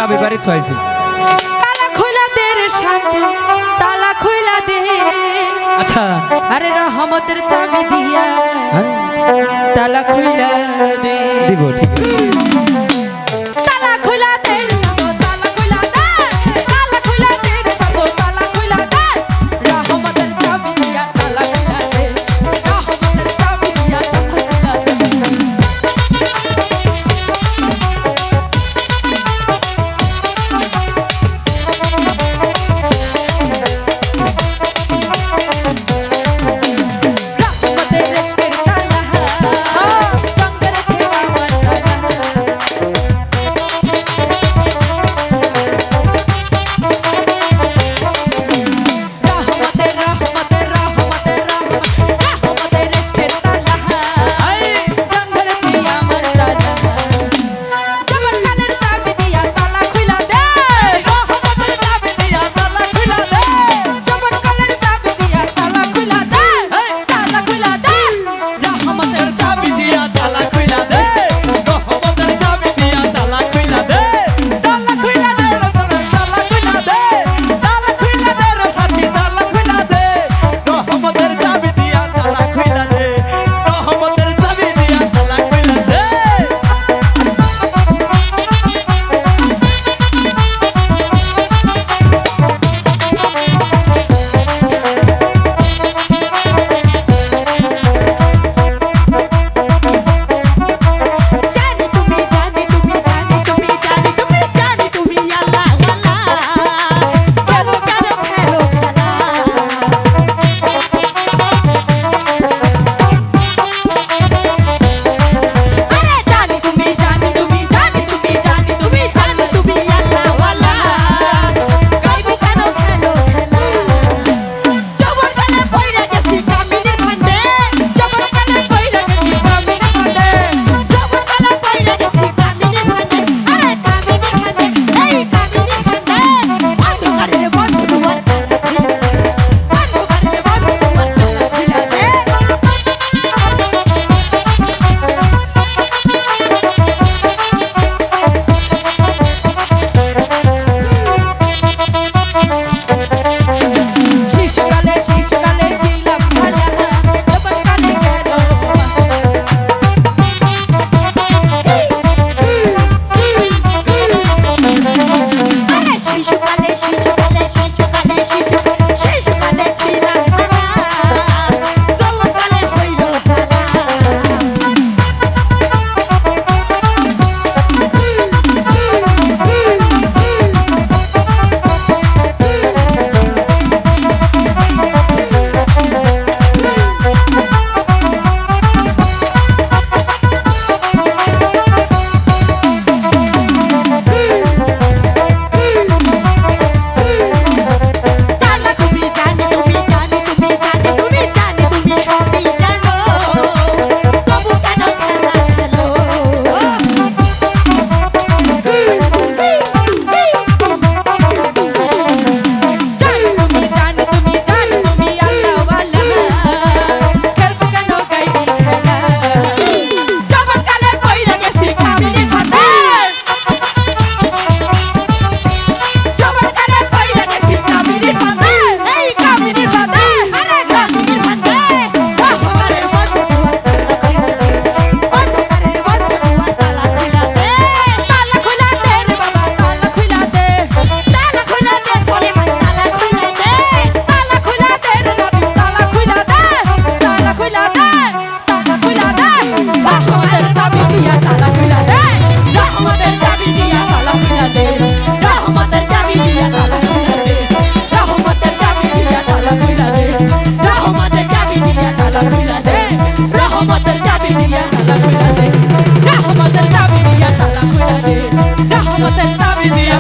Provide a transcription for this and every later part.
চাবি বাড়ি থুয়াইছি। তালা খুইলা দে রে শান্তি, তালা খুইলা দে। আচ্ছা আরে রহমতের চাবি দিয়া তালা খুইলা দে। দিব ঠিক আছে। তালা খুইলা দে রে শান্ত, তালা খুইলা দে। তালা খুইলা দে রে শান্ত, তালা খুইলা দে। রহমতের চাবি দিয়া তালা খুইলা দে। রহমতের চাবি দিয়া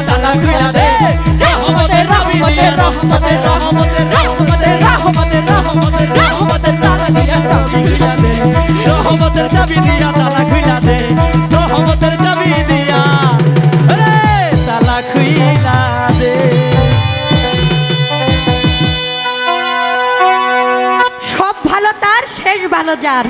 তালা খুইলা দে। রহমতের চাবি দিয়া তালা খুইলা দে, রহমতের চাবি দিয়া তালা খুইলা দে। সব ভালো তার শেষ ভালো যার।